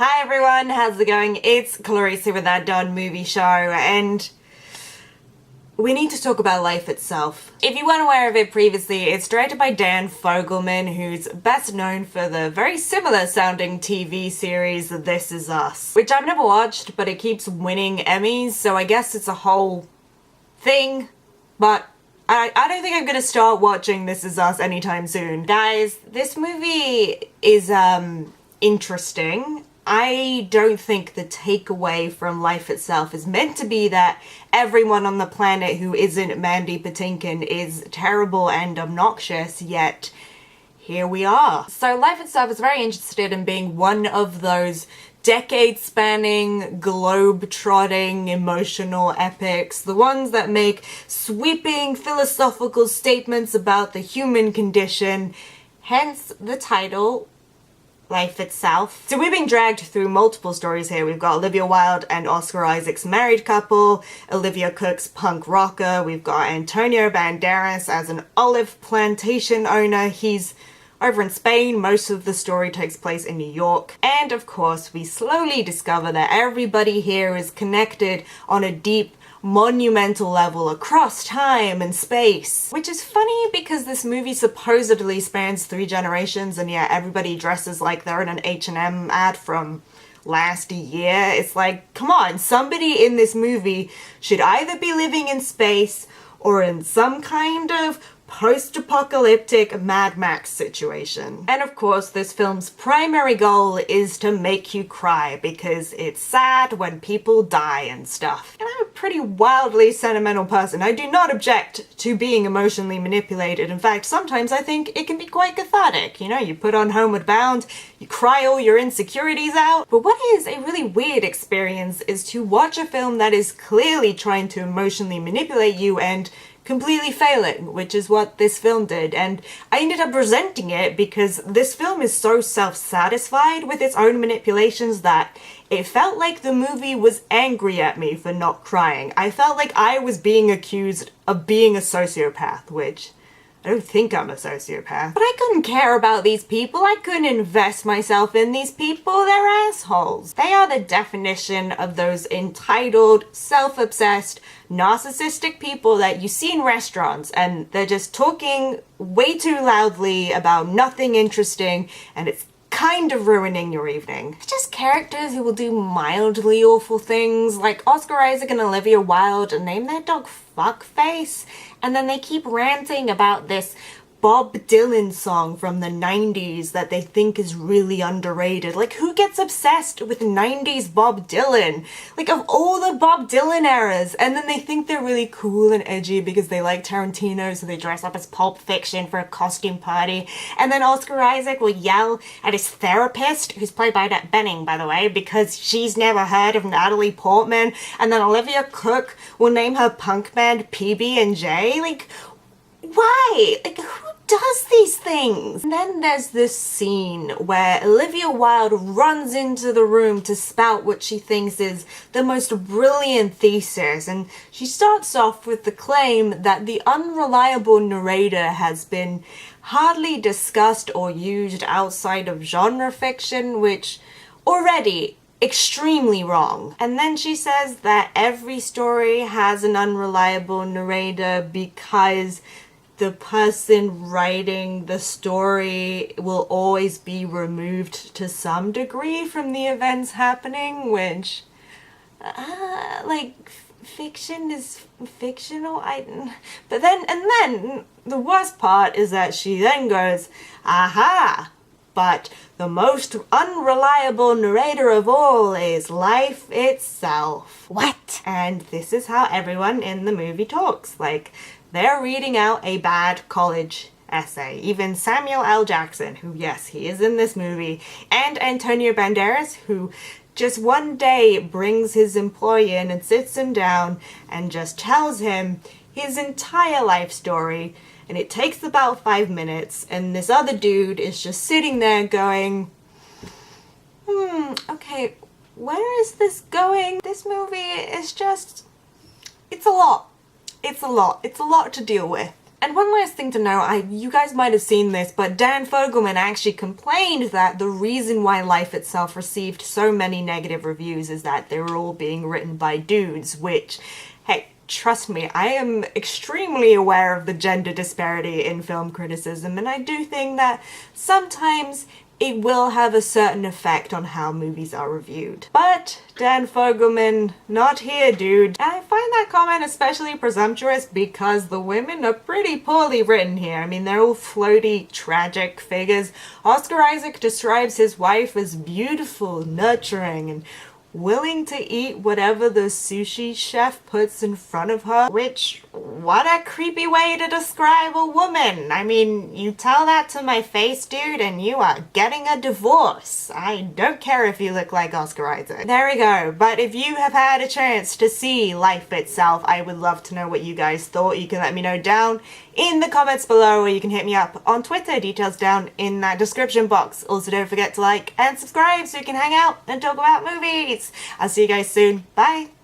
Hi everyone, how's it going? It's Clarissa with That Done Movie Show, and we need to talk about life itself. If you weren't aware of it previously, it's directed by Dan Fogelman, who's best known for the very similar sounding TV series This Is Us, which I've never watched, but it keeps winning Emmys, so I guess it's a whole thing, but I don't think I'm gonna start watching This Is Us anytime soon. Guys, this movie is, interesting. I don't think the takeaway from life itself is meant to be that everyone on the planet who isn't Mandy Patinkin is terrible and obnoxious, yet here we are. So life itself is very interested in being one of those decade-spanning, globe-trotting, emotional epics, the ones that make sweeping philosophical statements about the human condition, hence the title, Life Itself. So we're being dragged through multiple stories here. We've got Olivia Wilde and Oscar Isaac's married couple, Olivia Cooke's punk rocker, we've got Antonio Banderas as an olive plantation owner. He's over in Spain. Most of the story takes place in New York. And of course, we slowly discover that everybody here is connected on a deep, monumental level across time and space. Which is funny because this movie supposedly spans 3 generations, and yet everybody dresses like they're in an H&M ad from last year. It's like, come on, somebody in this movie should either be living in space or in some kind of post-apocalyptic Mad Max situation. And of course, this film's primary goal is to make you cry because it's sad when people die and stuff. And I'm a pretty wildly sentimental person. I do not object to being emotionally manipulated. In fact, sometimes I think it can be quite cathartic. You know, you put on Homeward Bound, you cry all your insecurities out. But what is a really weird experience is to watch a film that is clearly trying to emotionally manipulate you and completely failing, which is what this film did. And I ended up resenting it because this film is so self-satisfied with its own manipulations that it felt like the movie was angry at me for not crying. I felt like I was being accused of being a sociopath, which I don't think I'm a sociopath. But I couldn't care about these people. I couldn't invest myself in these people. They're assholes. They are the definition of those entitled, self-obsessed, narcissistic people that you see in restaurants, and they're just talking way too loudly about nothing interesting, and it's kind of ruining your evening. It's just characters who will do mildly awful things, like Oscar Isaac and Olivia Wilde name their dog Fuckface, and then they keep ranting about this Bob Dylan song from the 90s that they think is really underrated. Like, who gets obsessed with 90s Bob Dylan? Like, of all the Bob Dylan eras, and then they think they're really cool and edgy because they like Tarantino, so they dress up as Pulp Fiction for a costume party. And then Oscar Isaac will yell at his therapist, who's played by Annette Bening, by the way, because she's never heard of Natalie Portman. And then Olivia Cooke will name her punk band PB&J. Like, why? Like, who does these things? And then there's this scene where Olivia Wilde runs into the room to spout what she thinks is the most brilliant thesis, and she starts off with the claim that the unreliable narrator has been hardly discussed or used outside of genre fiction, which already extremely wrong. And then she says that every story has an unreliable narrator because the person writing the story will always be removed to some degree from the events happening, which, like, fiction is fictional. But then the worst part is that she then goes, aha, but the most unreliable narrator of all is life itself. What? And this is how everyone in the movie talks. Like, they're reading out a bad college essay. Even Samuel L. Jackson, who, yes, he is in this movie, and Antonio Banderas, who just one day brings his employee in and sits him down and just tells him his entire life story, and it takes about 5 minutes, and this other dude is just sitting there going, okay, where is this going? This movie is just, it's a lot. It's a lot. It's a lot to deal with. And one last thing to know, you guys might have seen this, but Dan Fogelman actually complained that the reason why Life Itself received so many negative reviews is that they were all being written by dudes, which, hey, trust me, I am extremely aware of the gender disparity in film criticism, and I do think that sometimes it will have a certain effect on how movies are reviewed. But Dan Fogelman, not here, dude. And I find that comment especially presumptuous because the women are pretty poorly written here. I mean, they're all floaty, tragic figures. Oscar Isaac describes his wife as beautiful, nurturing, and willing to eat whatever the sushi chef puts in front of her, which, what a creepy way to describe a woman. I mean, you tell that to my face, dude, and you are getting a divorce. I don't care if you look like Oscar Isaac. There we go. But if you have had a chance to see Life Itself, I would love to know what you guys thought. You can let me know down in the comments below, or you can hit me up on Twitter, details down in that description box. Also, don't forget to like and subscribe so you can hang out and talk about movies. I'll see you guys soon. Bye!